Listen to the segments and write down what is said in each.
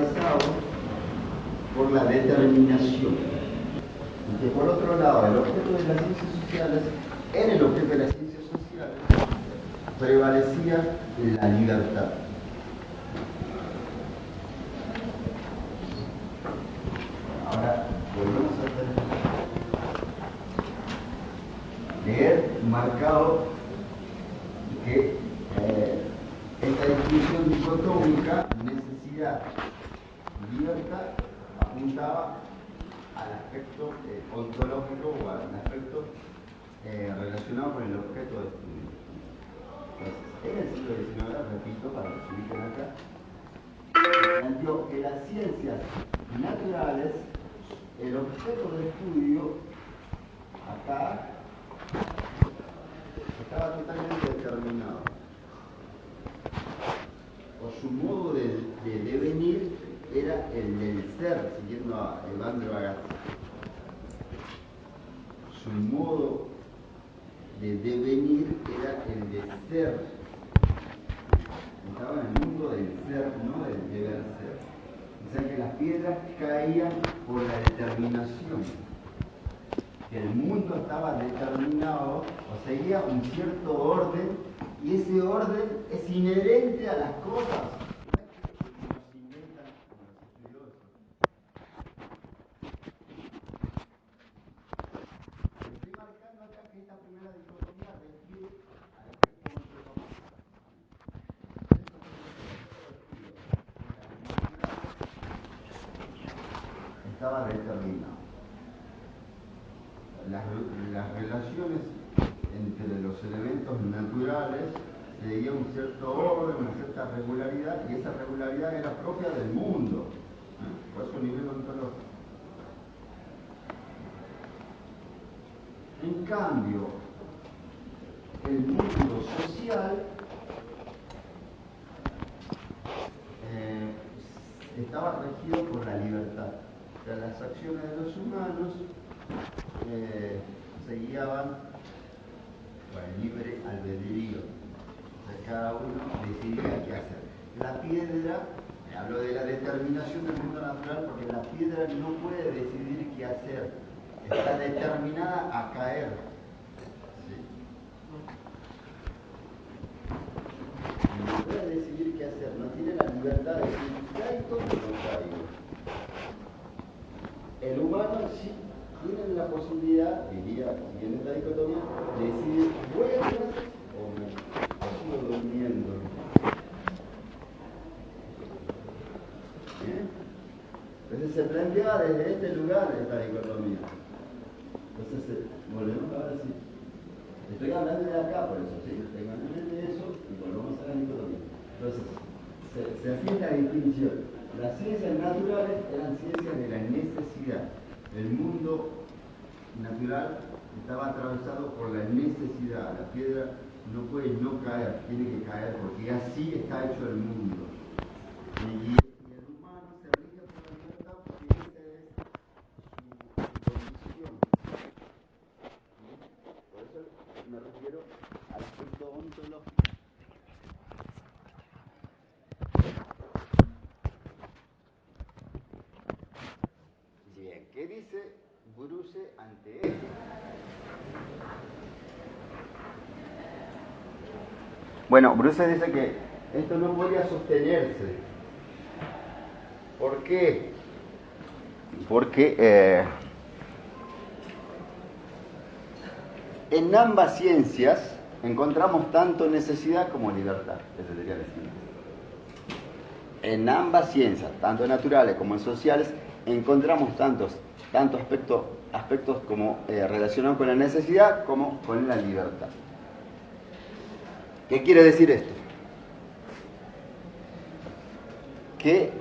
atravesado por la determinación. Y que por otro lado, el objeto de las ciencias sociales, en el objeto de las ciencias sociales, prevalecía la libertad. Ahora volvemos a leer marcado que esta distinción dicotómica, necesidad y libertad, apuntaba al aspecto ontológico o al aspecto relacionado con el objeto de estudio. Entonces, en el siglo XIX, repito, para que se ubiquen acá, planteó que las ciencias naturales, el objeto de estudio, acá, estaba totalmente determinado. O su modo de devenir era el del ser, siguiendo a Evandro Agassi. Su modo de devenir era el de ser. Estaba en el mundo del ser, no del deber ser. O sea que las piedras caían por la determinación. Que el mundo estaba determinado o seguía un cierto orden, y ese orden es inherente a las cosas. Estaba determinado. Las relaciones entre los elementos naturales seguían un cierto orden, una cierta regularidad, y esa regularidad era propia del mundo, por eso nivel ontológico. En cambio, el mundo social estaba regido por la libertad. O sea, las acciones de los humanos se guiaban por el libre albedrío. O sea, cada uno decidía qué hacer. La piedra, hablo de la determinación del mundo natural, porque la piedra no puede decidir qué hacer. Está determinada a caer. ¿Sí? No puede decidir qué hacer, no tiene la libertad de decir caigo o no caigo. El humano sí tiene la posibilidad, diría, siguiendo esta dicotomía, de decidir voy a hacer o sigo durmiendo. ¿Bien? Entonces se planteaba desde este lugar esta dicotomía. Entonces volvemos ahora sí. Estoy hablando de acá por eso, ¿sí? Tengo en mente eso y volvemos a la dicotomía. Entonces, se hacía esta distinción. Las ciencias naturales eran ciencias de la necesidad. El mundo natural estaba atravesado por la necesidad. La piedra no puede no caer, tiene que caer porque así está hecho el mundo. Y el humano se rige por la libertad porque esa es su condición. Por eso me refiero al aspecto ontológico. Bien, ¿qué dice Bruce ante esto? Bueno, Bruce dice que esto no podía sostenerse. ¿Por qué? Porque en ambas ciencias encontramos tanto necesidad como libertad. Ese sería el siguiente. En ambas ciencias, tanto naturales como sociales, encontramos tanto aspectos como relacionados con la necesidad como con la libertad. ¿Qué quiere decir esto? Que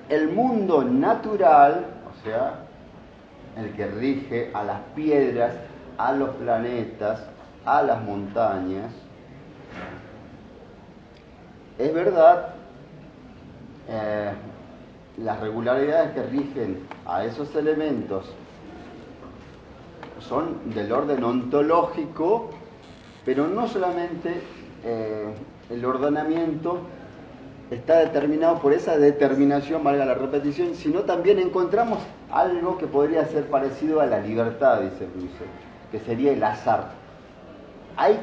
el mundo natural, o sea, el que rige a las piedras, a los planetas, a las montañas, es verdad, las regularidades que rigen a esos elementos son del orden ontológico, pero no solamente el ordenamiento está determinado por esa determinación, valga la repetición, sino también encontramos algo que podría ser parecido a la libertad, dice Bruce, que sería el azar. Hay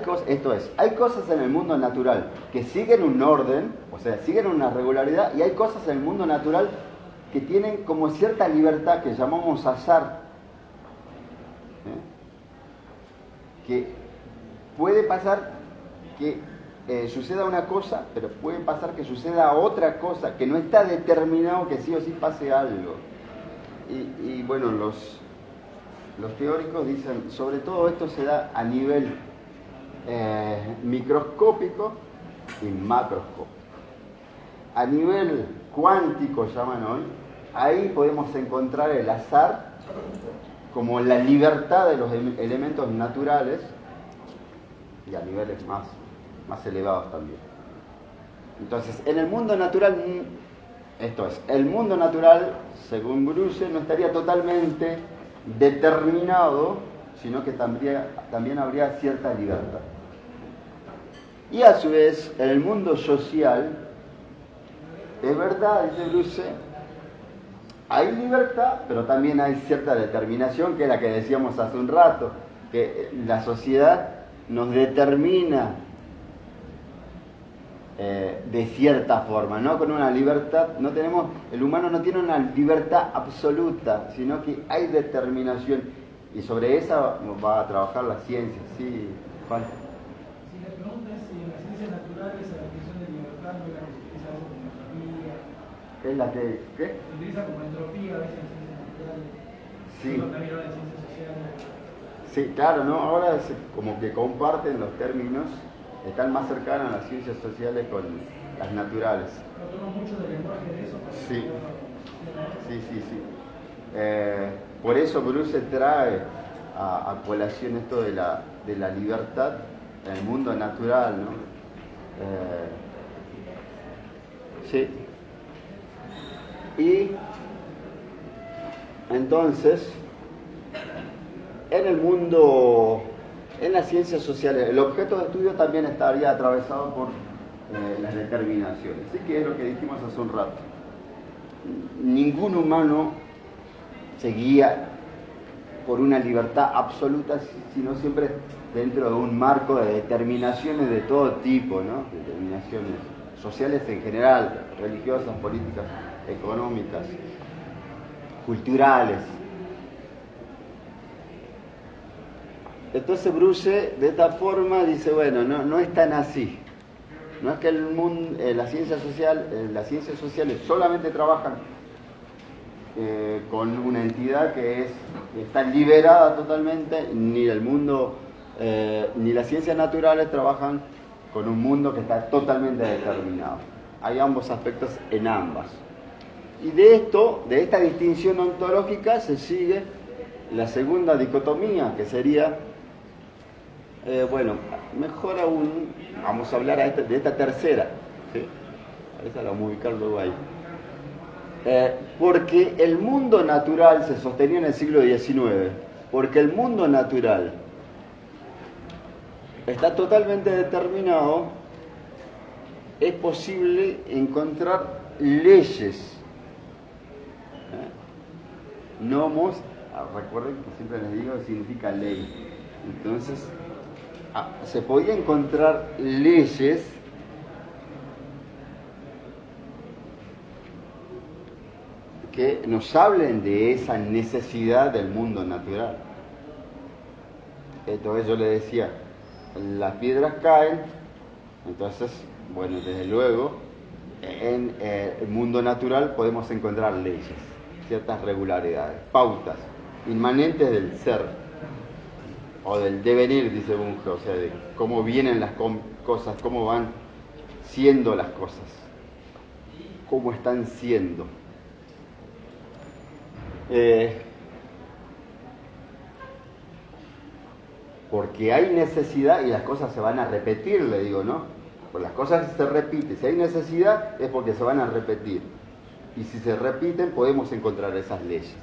cosas en el mundo natural que siguen un orden, o sea, siguen una regularidad, y hay cosas en el mundo natural que tienen como cierta libertad que llamamos azar. Que puede pasar que suceda una cosa, pero puede pasar que suceda otra cosa, que no está determinado que sí o sí pase algo. Y bueno, los teóricos dicen, sobre todo esto se da a nivel microscópico y macroscópico. A nivel cuántico, llaman hoy, ahí podemos encontrar el azar como la libertad de los elementos naturales, y a niveles más elevados también. Entonces, en el mundo natural, el mundo natural, según Bruce, no estaría totalmente determinado, sino que también habría cierta libertad. Y a su vez, en el mundo social, es verdad, dice Bruce, hay libertad, pero también hay cierta determinación, que es la que decíamos hace un rato, que la sociedad nos determina de cierta forma, no con una libertad, el humano no tiene una libertad absoluta, sino que hay determinación, y sobre esa va a trabajar la ciencia. Sí, Juan. Si la pregunta es si en las ciencias naturales la definición de libertad no es la que se utiliza como entropía. ¿Es la que qué? Se utiliza como entropía a veces en ciencias naturales. Sí. También ahora en ciencias sociales. Sí, claro, ¿no? Ahora como que comparten los términos, están más cercanas a las ciencias sociales con las naturales. Pero tomo mucho del lenguaje de eso para Sí, sí. Por eso Bruce trae a colación esto de la libertad en el mundo natural, ¿no? Sí. Y entonces, en las ciencias sociales, el objeto de estudio también estaría atravesado por las determinaciones. Así que es lo que dijimos hace un rato. Ningún humano se guía por una libertad absoluta, sino siempre dentro de un marco de determinaciones de todo tipo, ¿no? Determinaciones sociales en general, religiosas, políticas, económicas, culturales. Entonces Bruce de esta forma dice, bueno, no es tan así. No es que el mundo, las ciencias sociales solamente trabajan con una entidad que está liberada totalmente, ni el mundo, ni las ciencias naturales trabajan con un mundo que está totalmente determinado. Hay ambos aspectos en ambas. Y de esta distinción ontológica se sigue la segunda dicotomía, que sería, mejor aún, vamos a hablar de esta tercera, ¿sí? Esa la vamos a ubicar luego ahí. Porque el mundo natural se sostenía en el siglo XIX, porque el mundo natural está totalmente determinado, es posible encontrar leyes. Nomos, recuerden que siempre les digo, significa ley. Entonces, se podía encontrar leyes que nos hablen de esa necesidad del mundo natural. Entonces yo le decía, las piedras caen, entonces, bueno, desde luego, en el mundo natural podemos encontrar leyes, ciertas regularidades, pautas, inmanentes del ser, o del devenir, dice Bunge, o sea, de cómo vienen las cosas, cómo van siendo las cosas, cómo están siendo. Porque hay necesidad y las cosas se van a repetir, le digo, ¿no? Pues las cosas se repiten. Si hay necesidad es porque se van a repetir. Y si se repiten podemos encontrar esas leyes.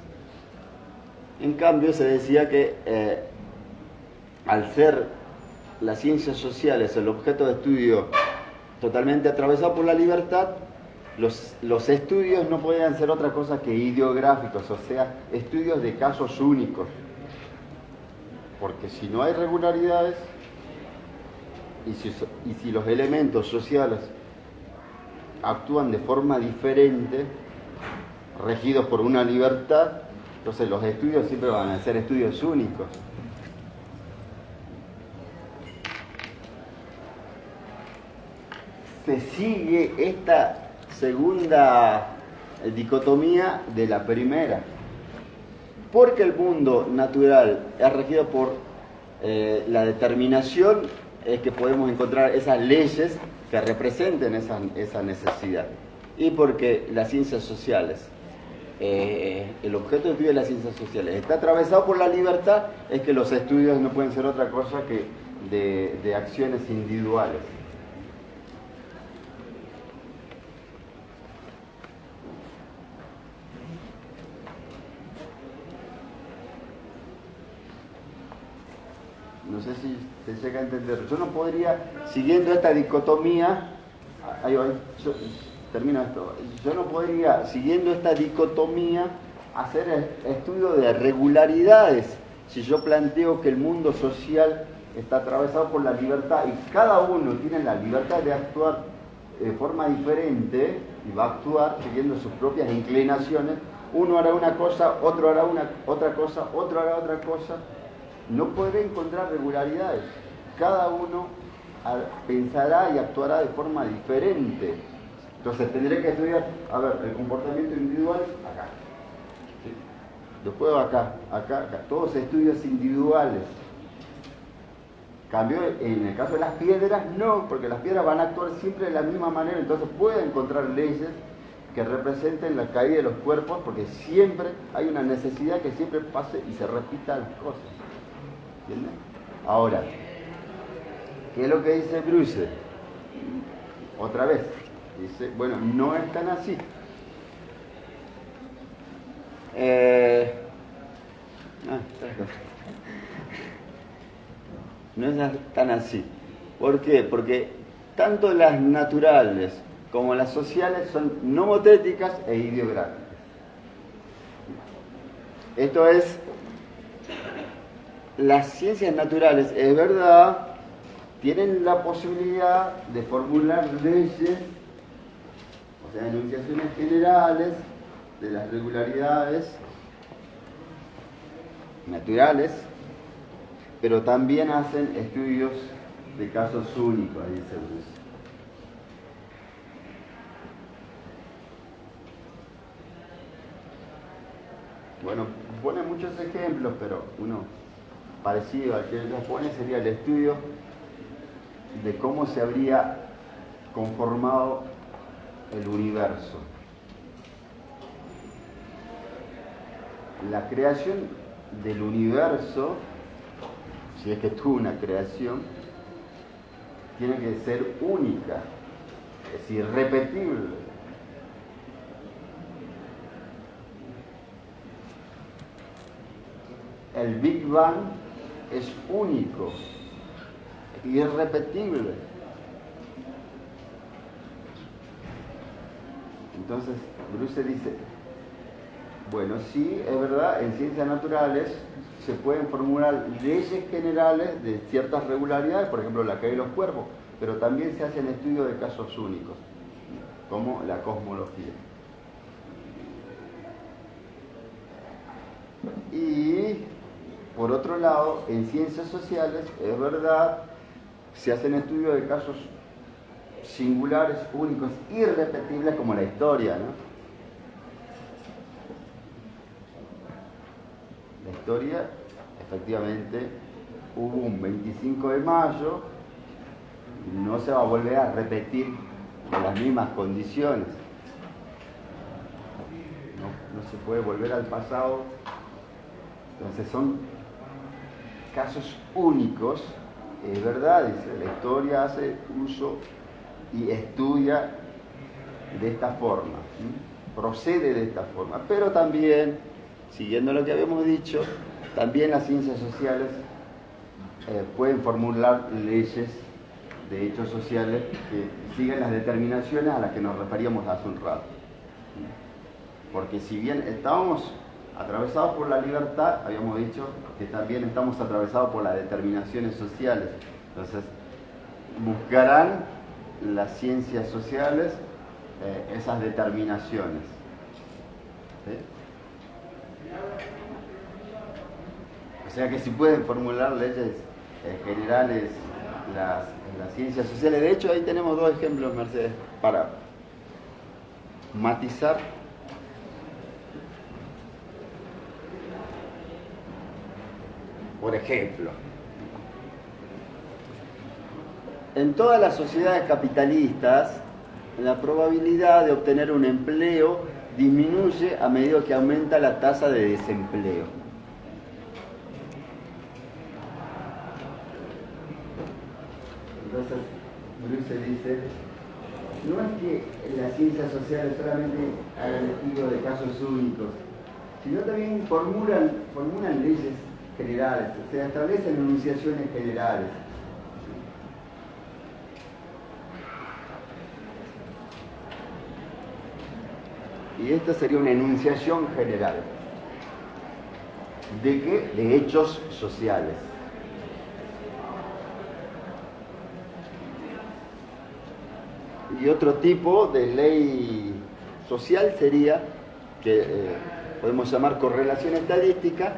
En cambio se decía que al ser las ciencias sociales el objeto de estudio totalmente atravesado por la libertad, los estudios no podían ser otra cosa que ideográficos, o sea, estudios de casos únicos. Porque si no hay regularidades, y si los elementos sociales actúan de forma diferente, regidos por una libertad, entonces los estudios siempre van a ser estudios únicos. Se sigue esta segunda dicotomía de la primera, porque el mundo natural es regido por la determinación, es que podemos encontrar esas leyes que representen esa necesidad, y porque las ciencias sociales, el objeto de estudio de las ciencias sociales está atravesado por la libertad, es que los estudios no pueden ser otra cosa que de acciones individuales. No sé si se llega a entender. Yo no podría, siguiendo esta dicotomía, termino esto. Yo no podría, siguiendo esta dicotomía, hacer estudio de regularidades si yo planteo que el mundo social está atravesado por la libertad y cada uno tiene la libertad de actuar de forma diferente y va a actuar siguiendo sus propias inclinaciones. Uno hará una cosa, otro hará otra cosa, otro hará otra cosa. No podré encontrar regularidades. Cada uno pensará y actuará de forma diferente. Entonces tendré que estudiar, el comportamiento individual acá. ¿Sí? Después acá. Todos estudios individuales. Cambio, en el caso de las piedras, no, porque las piedras van a actuar siempre de la misma manera, entonces puedo encontrar leyes que representen la caída de los cuerpos, porque siempre hay una necesidad que siempre pase y se repitan las cosas. ¿Entienden? Ahora, ¿qué es lo que dice Bruce? Otra vez, dice, bueno, no es tan así. No es tan así. ¿Por qué? Porque tanto las naturales como las sociales son nomotéticas e ideográficas. Esto es, las ciencias naturales, es verdad, tienen la posibilidad de formular leyes, o sea, enunciaciones generales de las regularidades naturales, pero también hacen estudios de casos únicos, dice Bruce. Bueno, pone muchos ejemplos, pero uno parecido al que ella pone sería el estudio de cómo se habría conformado el universo. La creación del universo, si es que tuvo una creación, tiene que ser única, es irrepetible. El Big Bang es único, irrepetible. Entonces, Bruce dice, bueno, sí, es verdad, en ciencias naturales se pueden formular leyes generales de ciertas regularidades, por ejemplo, la caída de los cuerpos, pero también se hacen estudios de casos únicos, como la cosmología. Y, por otro lado, en ciencias sociales, es verdad, se hacen estudios de casos singulares, únicos, irrepetibles, como la historia, ¿no? La historia, efectivamente, hubo un 25 de mayo, y no se va a volver a repetir en las mismas condiciones. No se puede volver al pasado. Entonces son casos únicos, es verdad, dice, la historia hace uso y estudia de esta forma, procede de esta forma, pero también, siguiendo lo que habíamos dicho, también las ciencias sociales pueden formular leyes de hechos sociales que siguen las determinaciones a las que nos referíamos hace un rato. Porque si bien estábamos atravesados por la libertad, habíamos dicho que también estamos atravesados por las determinaciones sociales. Entonces, buscarán las ciencias sociales esas determinaciones. ¿Sí? O sea que si pueden formular leyes generales las ciencias sociales. De hecho, ahí tenemos dos ejemplos, Mercedes, para matizar. Por ejemplo, en todas las sociedades capitalistas, la probabilidad de obtener un empleo disminuye a medida que aumenta la tasa de desempleo. Entonces, Bruce dice, no es que las ciencias sociales solamente hagan estudio de casos únicos, sino también formulan leyes generales, se establecen enunciaciones generales. Y esta sería una enunciación general. ¿De qué? De hechos sociales. Y otro tipo de ley social sería, que podemos llamar correlación estadística,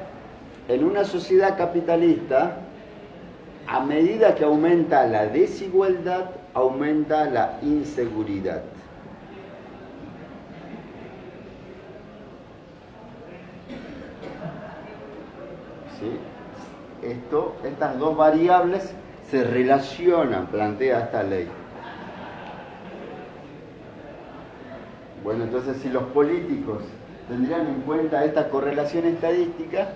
en una sociedad capitalista, a medida que aumenta la desigualdad, aumenta la inseguridad. ¿Sí? Estas dos variables se relacionan, plantea esta ley. Bueno, entonces si los políticos tendrían en cuenta esta correlación estadística,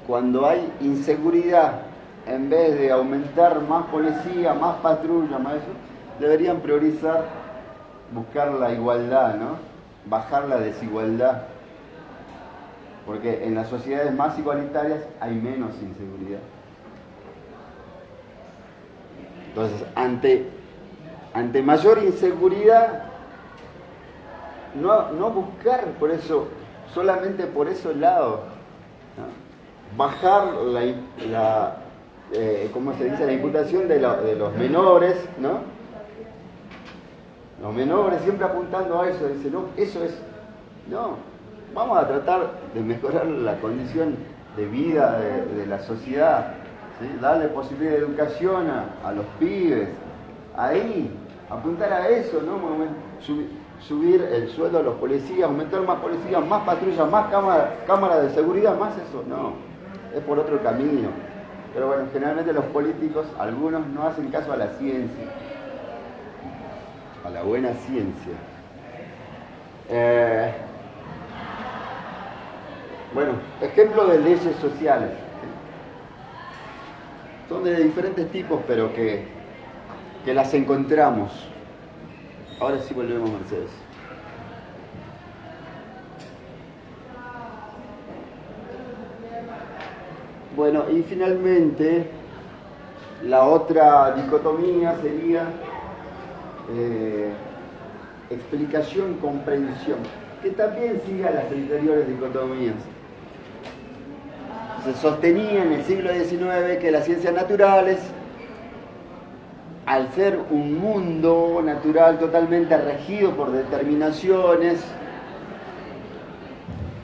cuando hay inseguridad, en vez de aumentar más policía, más patrulla, más eso, deberían priorizar buscar la igualdad, ¿no? Bajar la desigualdad. Porque en las sociedades más igualitarias hay menos inseguridad. Entonces, ante mayor inseguridad, no buscar por eso, solamente por esos lados, ¿no? Bajar ¿cómo se dice? La imputación de los menores, ¿no? Los menores siempre apuntando a eso, dicen, no, eso es, no, vamos a tratar de mejorar la condición de vida de la sociedad, ¿sí? Darle posibilidad de educación a los pibes, ahí, apuntar a eso, ¿no? Subir el sueldo a los policías, aumentar más policías, más patrullas, más cámaras de seguridad, más eso, no, es por otro camino. Pero bueno, generalmente los políticos, algunos no hacen caso a la ciencia, a la buena ciencia. Bueno, ejemplo de leyes sociales. Son de diferentes tipos, pero que las encontramos. Ahora sí volvemos, Mercedes. Bueno, y finalmente, la otra dicotomía sería explicación-comprensión, que también sigue a las anteriores dicotomías. Se sostenía en el siglo XIX que las ciencias naturales, al ser un mundo natural totalmente regido por determinaciones,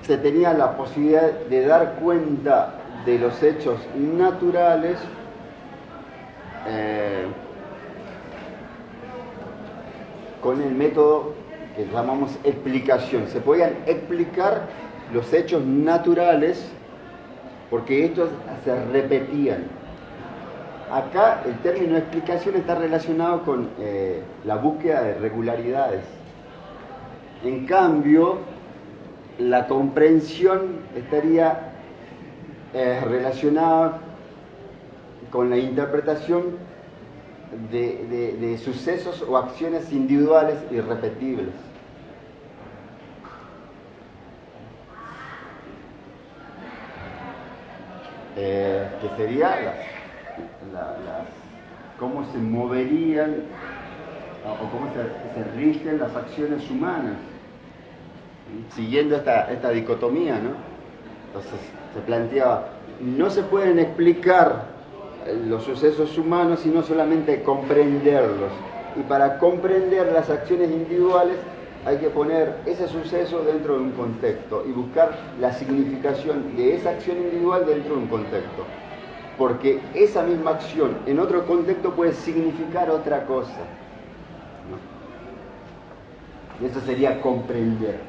se tenía la posibilidad de dar cuenta de los hechos naturales con el método que llamamos explicación. Se podían explicar los hechos naturales porque estos se repetían. Acá el término explicación está relacionado con la búsqueda de regularidades. En cambio, la comprensión estaría relacionada con la interpretación de sucesos o acciones individuales irrepetibles. Que sería las cómo se moverían o cómo se rigen las acciones humanas, siguiendo esta dicotomía, ¿no? Entonces se planteaba, no se pueden explicar los sucesos humanos sino solamente comprenderlos, y para comprender las acciones individuales hay que poner ese suceso dentro de un contexto y buscar la significación de esa acción individual dentro de un contexto, porque esa misma acción en otro contexto puede significar otra cosa, ¿no? Y eso sería comprender,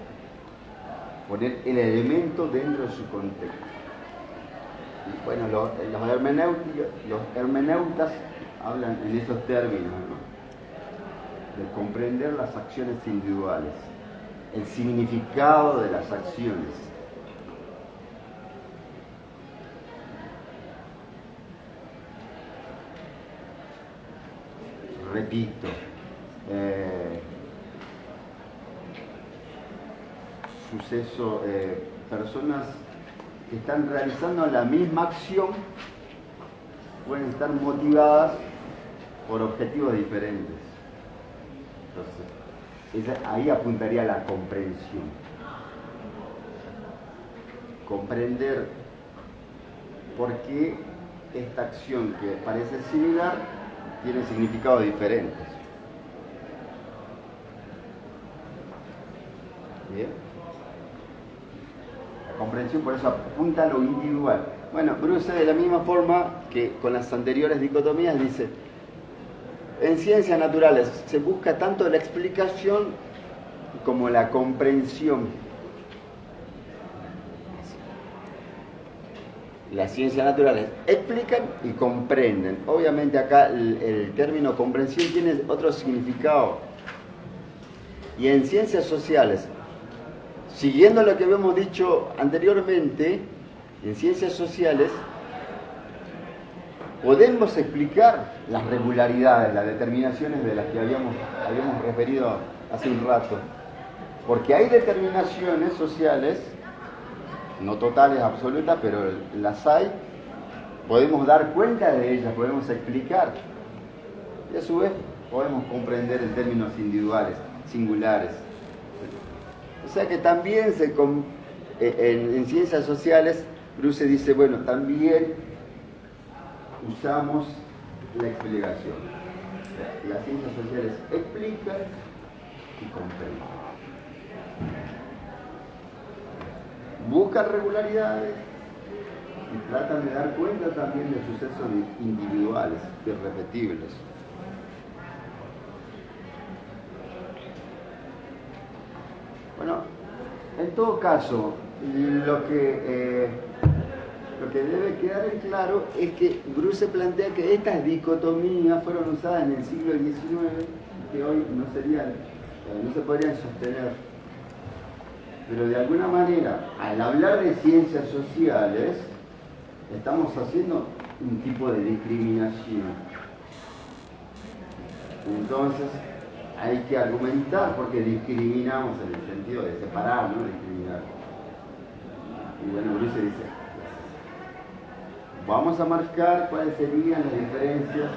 poner el elemento dentro de su contexto. Y bueno, los hermeneutas hablan en esos términos, ¿no? De comprender las acciones individuales, el significado de las acciones. Repito, personas que están realizando la misma acción pueden estar motivadas por objetivos diferentes. Entonces, ahí apuntaría la comprensión. Comprender por qué esta acción que parece similar tiene significados diferentes. ¿Bien? La comprensión por eso apunta a lo individual. Bueno, Bruce de la misma forma que con las anteriores dicotomías dice, en ciencias naturales se busca tanto la explicación como la comprensión. Las ciencias naturales explican y comprenden. Obviamente acá el término comprensión tiene otro significado. Y en ciencias sociales, siguiendo lo que habíamos dicho anteriormente, en ciencias sociales podemos explicar las regularidades, las determinaciones de las que habíamos referido hace un rato. Porque hay determinaciones sociales, no totales, absolutas, pero las hay, podemos dar cuenta de ellas, podemos explicar. Y a su vez podemos comprender en términos individuales, singulares. O sea que también en ciencias sociales, Bruce dice, bueno, también usamos la explicación. Las ciencias sociales explican y comprenden. Buscan regularidades y tratan de dar cuenta también de sucesos individuales, irrepetibles. Bueno, en todo caso, lo que debe quedar en claro es que Bruce plantea que estas dicotomías fueron usadas en el siglo XIX, que hoy no se podrían sostener. Pero de alguna manera, al hablar de ciencias sociales, estamos haciendo un tipo de discriminación. Entonces, hay que argumentar porque discriminamos en el sentido de separar, no discriminar. Y bueno, Bruce dice, vamos a marcar cuáles serían las diferencias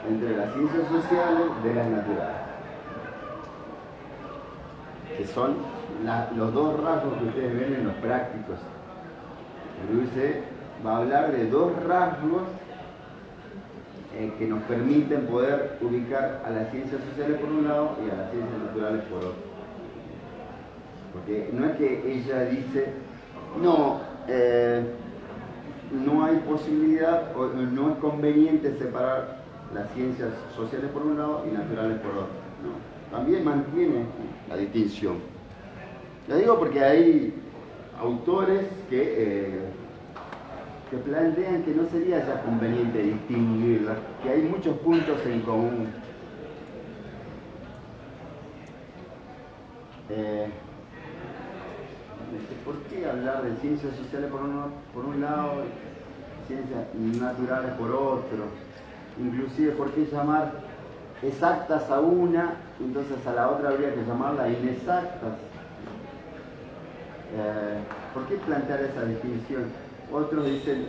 entre las ciencias sociales de las naturales, que son los dos rasgos que ustedes ven en los prácticos. Bruce va a hablar de dos rasgos que nos permiten poder ubicar a las ciencias sociales por un lado y a las ciencias naturales por otro. Porque no es que ella dice, no hay posibilidad o no es conveniente separar las ciencias sociales por un lado y naturales por otro. No, también mantiene la distinción. Lo digo porque hay autores que plantean que no sería ya conveniente distinguirlas, que hay muchos puntos en común. ¿Por qué hablar de ciencias sociales por un lado y ciencias naturales por otro? Inclusive, ¿por qué llamar exactas a una, entonces a la otra habría que llamarla inexactas? ¿Por qué plantear esa distinción? Otros dicen,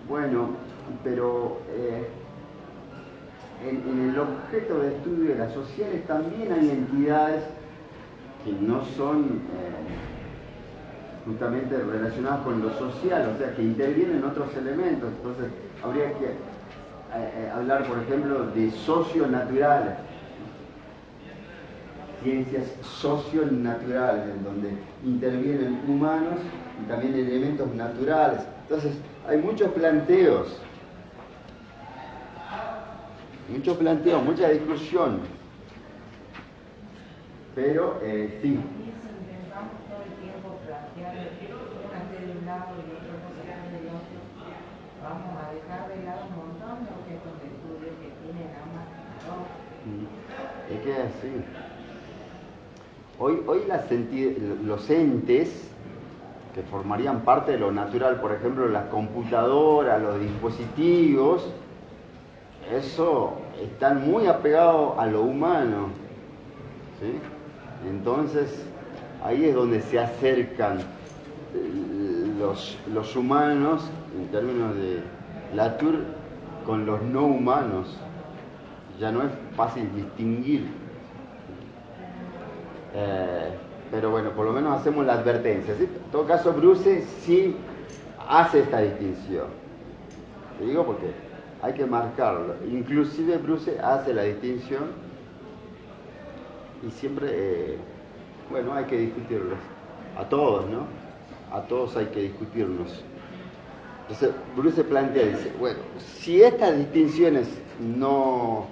bueno, pero en el objeto de estudio de las sociales también hay entidades que no son justamente relacionadas con lo social, o sea, que intervienen en otros elementos. Entonces, habría que hablar, por ejemplo, de socionaturales, ciencias socionaturales, en donde intervienen humanos y también elementos naturales. Entonces, hay muchos planteos, mucha discusión, pero sí. Intentamos todo el tiempo plantear una de un lado y otra cosa del otro. Vamos a dejar de lado un montón de objetos de estudio que tienen ambas dos. Es que es así. Hoy los entes que formarían parte de lo natural, por ejemplo, las computadoras, los dispositivos, eso están muy apegados a lo humano, ¿sí? Entonces, ahí es donde se acercan los humanos, en términos de Latour, con los no humanos. Ya no es fácil distinguir. Pero bueno, por lo menos hacemos la advertencia, ¿sí? En todo caso, Bruce sí hace esta distinción. Te digo porque hay que marcarlo. Inclusive Bruce hace la distinción y siempre, bueno, hay que discutirlos. A todos, ¿no? A todos hay que discutirnos. Entonces, Bruce plantea, dice, bueno, si estas distinciones no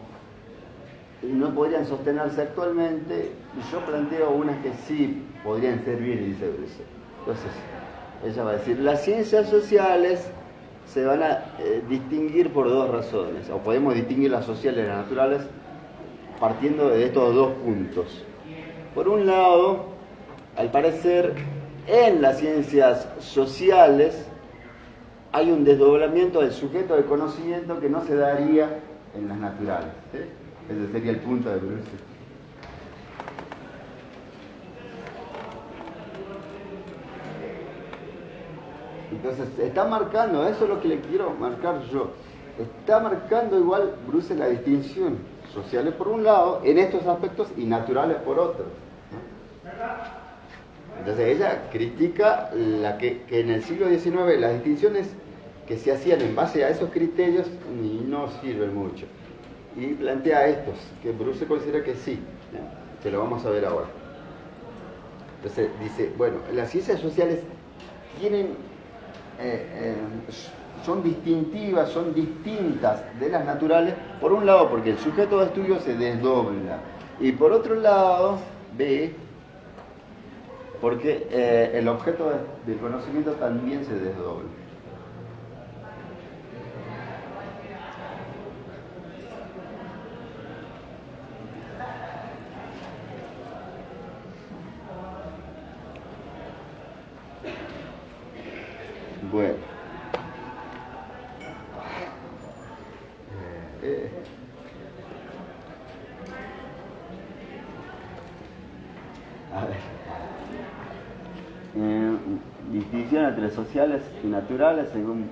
podrían sostenerse actualmente, yo planteo unas que sí podrían servir, dice Bruce. Entonces, ella va a decir, las ciencias sociales se van a distinguir por dos razones, o podemos distinguir las sociales y las naturales partiendo de estos dos puntos. Por un lado, al parecer, en las ciencias sociales hay un desdoblamiento del sujeto de conocimiento que no se daría en las naturales, ¿sí? Ese sería el punto de Bruce. Entonces, está marcando, eso es lo que le quiero marcar yo, está marcando igual Bruce la distinción, sociales por un lado, en estos aspectos, y naturales por otro, ¿no? Entonces ella critica que en el siglo XIX las distinciones que se hacían en base a esos criterios no sirven mucho. Y plantea estos, que Bruce considera que sí, ¿no? Que lo vamos a ver ahora. Entonces dice, bueno, las ciencias sociales son distintivas, son distintas de las naturales, por un lado porque el sujeto de estudio se desdobla, y por otro lado, porque el objeto del conocimiento también se desdobla. Bueno. A ver. Distinción entre sociales y naturales, según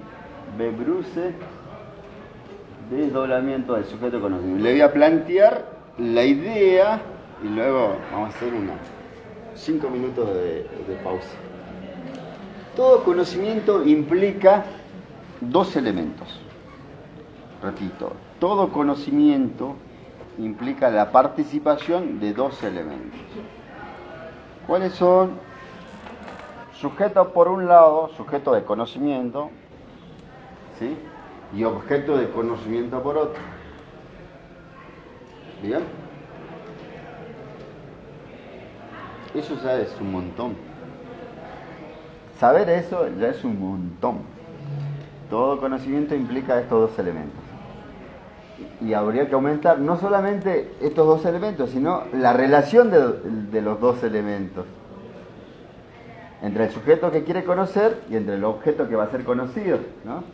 B. Bruce, desdoblamiento del sujeto de conocimiento. Le voy a plantear la idea y luego vamos a hacer 5 minutos de pausa. Todo conocimiento implica dos elementos. Repito, todo conocimiento implica la participación de dos elementos. ¿Cuáles son? Sujeto por un lado, sujeto de conocimiento, ¿sí? Y objeto de conocimiento por otro. ¿Bien? Eso ya es un montón. Saber eso ya es un montón. Todo conocimiento implica estos dos elementos. Y habría que aumentar no solamente estos dos elementos, sino la relación de los dos elementos. Entre el sujeto que quiere conocer y entre el objeto que va a ser conocido, ¿no?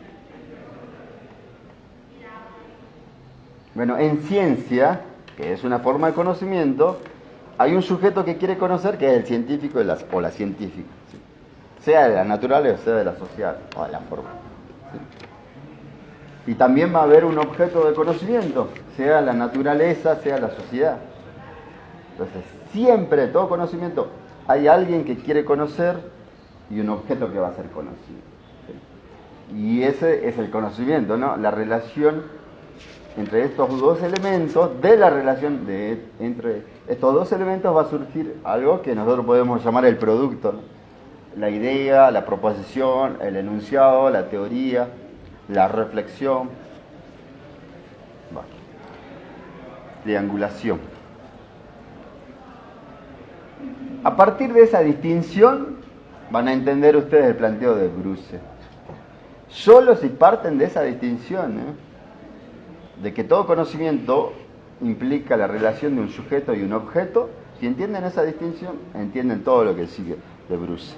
Bueno, en ciencia, que es una forma de conocimiento, hay un sujeto que quiere conocer, que es el científico o la científica, ¿sí? Sea de las naturales o sea de las sociales, o de la forma, ¿sí? Y también va a haber un objeto de conocimiento, sea la naturaleza, sea la sociedad. Entonces, siempre, todo conocimiento, hay alguien que quiere conocer y un objeto que va a ser conocido. Y ese es el conocimiento, ¿no? La relación entre estos dos elementos, de la relación entre estos dos elementos va a surgir algo que nosotros podemos llamar el producto, ¿no? La idea, la proposición, el enunciado, la teoría, la reflexión. Bueno. Triangulación. A partir de esa distinción van a entender ustedes el planteo de Bruce. Solo si parten de esa distinción, de que todo conocimiento implica la relación de un sujeto y un objeto, si entienden esa distinción, entienden todo lo que sigue de Bruce.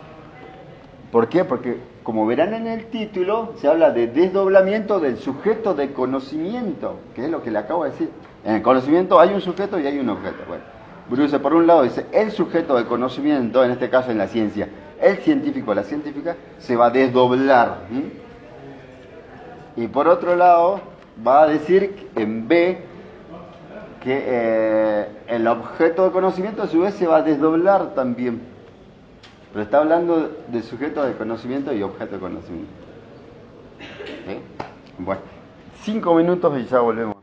¿Por qué? Porque, como verán en el título, se habla de desdoblamiento del sujeto de conocimiento, que es lo que le acabo de decir. En el conocimiento hay un sujeto y hay un objeto. Bueno, Bruce, por un lado, dice, el sujeto de conocimiento, en este caso en la ciencia, el científico, la científica, se va a desdoblar. Y por otro lado, va a decir en B que el objeto de conocimiento a su vez se va a desdoblar también. Pero está hablando de sujeto de conocimiento y objeto de conocimiento. ¿Sí? Bueno, 5 minutos y ya volvemos.